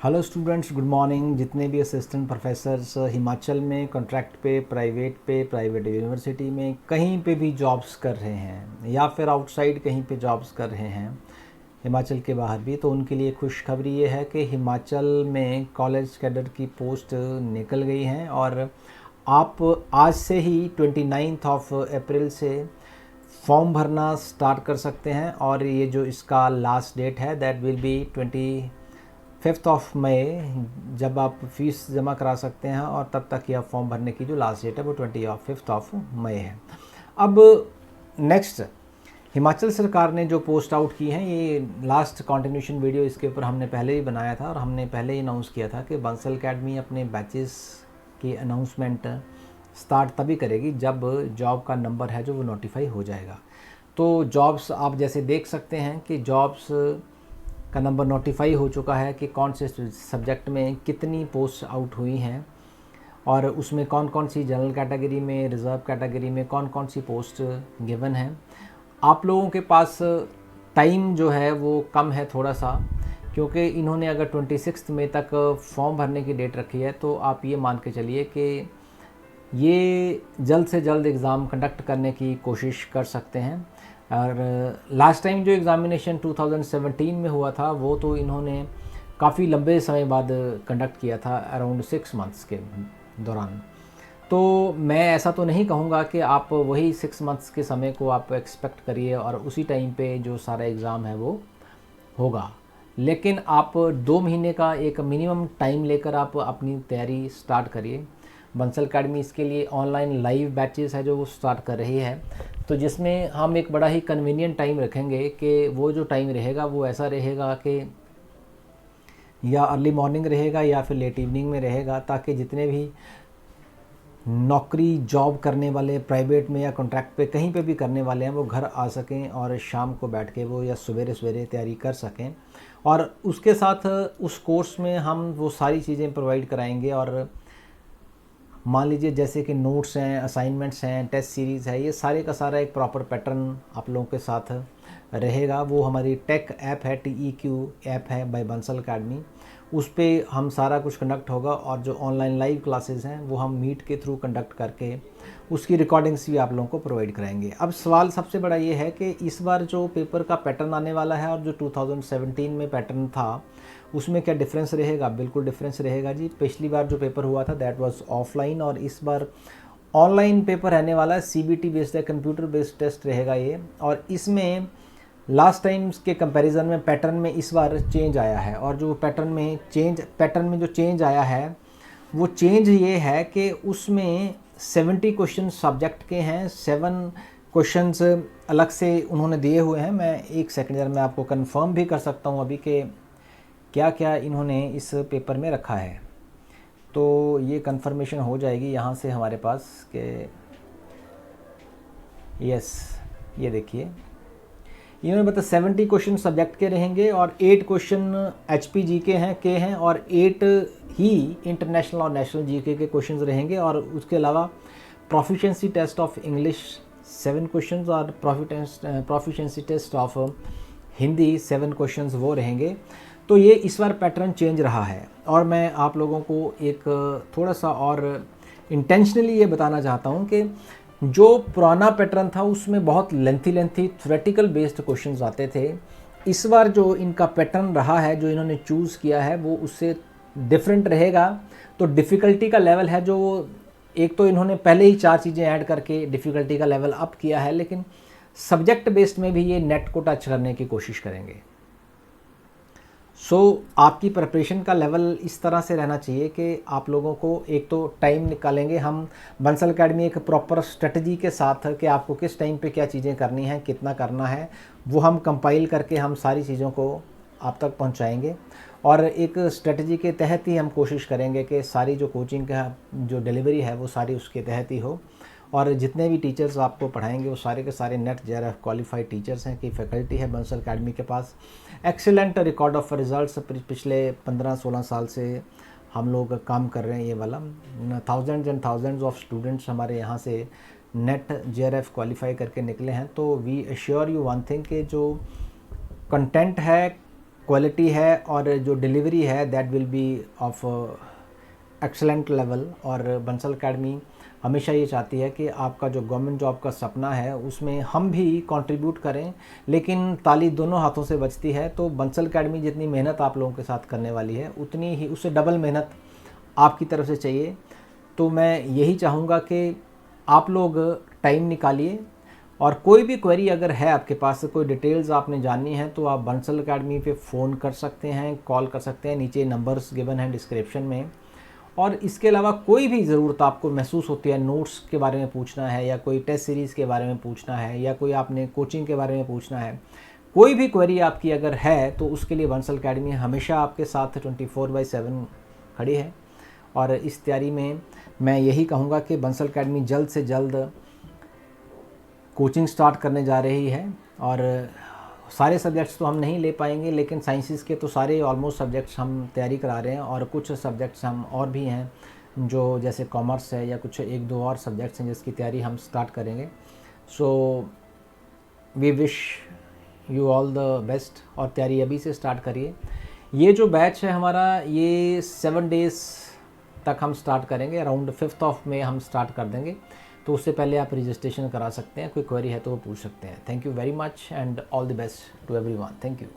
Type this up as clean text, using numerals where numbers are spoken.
Hello students, good morning. जितने भी assistant professors Himachal में कॉन्ट्रैक्ट पे, प्राइवेट यूनिवर्सिटी में कहीं पे भी जॉब्स कर रहे हैं या फिर आउटसाइड कहीं पे जॉब्स कर रहे हैं हिमाचल के बाहर भी, तो उनके लिए खुशखबरी ये है कि हिमाचल में कॉलेज कैडर की पोस्ट निकल गई हैं और आप आज से ही 29 अप्रैल से फॉर्म भरना स्टार्ट कर सकते हैं। और ये जो इसका लास्ट डेट है दैट विल बी 25 मई, जब आप फीस जमा करा सकते हैं। और तब तक यह फॉर्म भरने की जो लास्ट डेट है वो 25 मई है। अब नेक्स्ट, हिमाचल सरकार ने जो पोस्ट आउट की हैं, ये लास्ट कंटिन्यूशन वीडियो इसके ऊपर हमने पहले ही बनाया था और हमने पहले ही अनाउंस किया था कि बंसल अकेडमी अपने बैचेस की अनाउंसमेंट स्टार्ट तभी करेगी जब जॉब का नंबर है जो वो नोटिफाई हो जाएगा। तो जॉब्स आप जैसे देख सकते हैं कि जॉब्स का नंबर नोटिफाई हो चुका है कि कौन से सब्जेक्ट में कितनी पोस्ट आउट हुई हैं और उसमें कौन कौन सी जनरल कैटेगरी में, रिज़र्व कैटेगरी में कौन कौन सी पोस्ट गिवन है। आप लोगों के पास टाइम जो है वो कम है थोड़ा सा, क्योंकि इन्होंने अगर 26 मई तक फॉर्म भरने की डेट रखी है तो आप ये मान के चलिए कि ये जल्द से जल्द एग्ज़ाम कंडक्ट करने की कोशिश कर सकते हैं। और लास्ट टाइम जो एग्ज़ामिनेशन 2017 में हुआ था वो तो इन्होंने काफ़ी लंबे समय बाद कंडक्ट किया था, अराउंड 6 मंथ्स के दौरान। तो मैं ऐसा तो नहीं कहूँगा कि आप वही 6 मंथ्स के समय को आप एक्सपेक्ट करिए और उसी टाइम पे जो सारा एग्ज़ाम है वो होगा, लेकिन आप 2 महीने का एक मिनिमम टाइम लेकर आप अपनी तैयारी स्टार्ट करिए। बंसल अकेडमी इसके लिए ऑनलाइन लाइव बैचेस है जो वो स्टार्ट कर रही है, तो जिसमें हम एक बड़ा ही कन्वीनियंट टाइम रखेंगे कि वो जो टाइम रहेगा वो ऐसा रहेगा कि या अर्ली मॉर्निंग रहेगा या फिर लेट इवनिंग में रहेगा, ताकि जितने भी नौकरी जॉब करने वाले प्राइवेट में या कॉन्ट्रैक्ट पे कहीं पे भी करने वाले हैं वो घर आ सकें और शाम को बैठ के वो या सवेरे सवेरे तैयारी कर सकें। और उसके साथ उस कोर्स में हम वो सारी चीज़ें प्रोवाइड कराएंगे। और मान लीजिए जैसे कि नोट्स हैं, असाइनमेंट्स हैं, टेस्ट सीरीज़ है, ये सारे का सारा एक प्रॉपर पैटर्न आप लोगों के साथ रहेगा। वो हमारी टेक ऐप है, TEQ ऐप है बाय बंसल अकेडमी, उस पर हम सारा कुछ कंडक्ट होगा। और जो ऑनलाइन लाइव क्लासेस हैं वो हम मीट के थ्रू कंडक्ट करके उसकी रिकॉर्डिंग्स भी आप लोगों को प्रोवाइड कराएंगे। अब सवाल सबसे बड़ा ये है कि इस बार जो पेपर का पैटर्न आने वाला है और जो 2017 में पैटर्न था उसमें क्या डिफरेंस रहेगा? बिल्कुल डिफरेंस रहेगा जी। पिछली बार जो पेपर हुआ था दैट वाज ऑफलाइन और इस बार ऑनलाइन पेपर रहने वाला है। CBT बेस्ड है, कंप्यूटर बेस्ड टेस्ट रहेगा ये। और इसमें लास्ट टाइम के कंपैरिजन में पैटर्न में इस बार चेंज आया है। और जो पैटर्न में जो चेंज आया है वो चेंज ये है कि उसमें 70 क्वेश्चन सब्जेक्ट के हैं, 7 क्वेश्चंस अलग से उन्होंने दिए हुए हैं। मैं एक सेकंड में आपको कंफर्म भी कर सकता हूँ अभी कि क्या क्या इन्होंने इस पेपर में रखा है, तो ये कंफर्मेशन हो जाएगी यहाँ से हमारे पास कि यस, ये देखिए इन्होंने बताया 70 क्वेश्चन सब्जेक्ट के रहेंगे और 8 क्वेश्चन HPG के हैं और 8 ही इंटरनेशनल और नेशनल GK के क्वेश्चंस रहेंगे। और उसके अलावा proficiency test of English 7 questions और proficiency test of Hindi 7 questions वो रहेंगे। तो ये इस बार पैटर्न चेंज रहा है और मैं आप लोगों को एक थोड़ा सा और इंटेंशनली ये बताना चाहता हूँ कि जो पुराना पैटर्न था उसमें बहुत लेंथी थ्योरेटिकल बेस्ड क्वेश्चंस आते थे। इस बार जो इनका पैटर्न रहा है, जो इन्होंने चूज़ किया है, वो उससे डिफरेंट रहेगा। तो डिफ़िकल्टी का लेवल है जो एक तो इन्होंने पहले ही 4 चीज़ें ऐड करके डिफ़िकल्टी का लेवल अप किया है, लेकिन सब्जेक्ट बेस्ड में भी ये नेट को टच करने की कोशिश करेंगे। आपकी प्रिपरेशन का लेवल इस तरह से रहना चाहिए कि आप लोगों को एक तो टाइम निकालेंगे हम बंसल अकेडमी एक प्रॉपर स्ट्रेटजी के साथ कि आपको किस टाइम पे क्या चीज़ें करनी है, कितना करना है, वो हम कंपाइल करके हम सारी चीज़ों को आप तक पहुंचाएंगे। और एक स्ट्रेटजी के तहत ही हम कोशिश करेंगे कि सारी जो कोचिंग का जो डिलीवरी है वो सारी उसके तहत ही हो। और जितने भी टीचर्स आपको पढ़ाएंगे वो सारे के सारे नेट JRF क्वालिफाइड टीचर्स हैं कि फैकल्टी है बंसल अकेडमी के पास। एक्सीलेंट रिकॉर्ड ऑफ रिजल्ट्स पिछले 15-16 साल से हम लोग काम कर रहे हैं। ये वाला thousands and thousands of students हमारे यहाँ से नेट JRF क्वालिफाई करके निकले हैं। तो we assure you one thing कि जो कंटेंट है क्वालिटी है और जो डिलीवरी है that will be of excellent level. और बंसल एकेडमी हमेशा ये चाहती है कि आपका जो गवर्नमेंट जॉब का सपना है उसमें हम भी कंट्रीब्यूट करें, लेकिन ताली दोनों हाथों से बजती है। तो बंसल एकेडमी जितनी मेहनत आप लोगों के साथ करने वाली है उतनी ही, उससे डबल मेहनत आपकी तरफ से चाहिए। तो मैं यही चाहूँगा कि आप लोग टाइम निकालिए, और कोई भी क्वेरी अगर है आपके पास, कोई डिटेल्स आपने जाननी है तो आप बंसल एकेडमी पे फ़ोन कर सकते हैं, कॉल कर सकते हैं, नीचे नंबर्स गिवन हैं डिस्क्रिप्शन में। और इसके अलावा कोई भी ज़रूरत आपको महसूस होती है, नोट्स के बारे में पूछना है या कोई टेस्ट सीरीज़ के बारे में पूछना है या कोई आपने कोचिंग के बारे में पूछना है, कोई भी क्वेरी आपकी अगर है तो उसके लिए बंसल एकेडमी हमेशा आपके साथ 24/7 खड़ी है। और इस तैयारी में मैं यही कहूँगा कि बंसल एकेडमी जल्द से जल्द कोचिंग स्टार्ट करने जा रही है। और सारे सब्जेक्ट्स तो हम नहीं ले पाएंगे, लेकिन साइंसेस के तो सारे ऑलमोस्ट सब्जेक्ट्स हम तैयारी करा रहे हैं, और कुछ सब्जेक्ट्स हम और भी हैं जो जैसे कॉमर्स है या कुछ 1-2 और सब्जेक्ट्स हैं जिसकी तैयारी हम स्टार्ट करेंगे। So we wish you all the best, और तैयारी अभी से स्टार्ट करिए। ये जो बैच है हमारा, ये 7 डेज़ तक हम स्टार्ट करेंगे, अराउंड 5 मई हम स्टार्ट कर देंगे। तो उससे पहले आप रजिस्ट्रेशन करा सकते हैं, कोई क्वेरी है तो वो पूछ सकते हैं। Thank you very much and all the best to everyone. Thank you.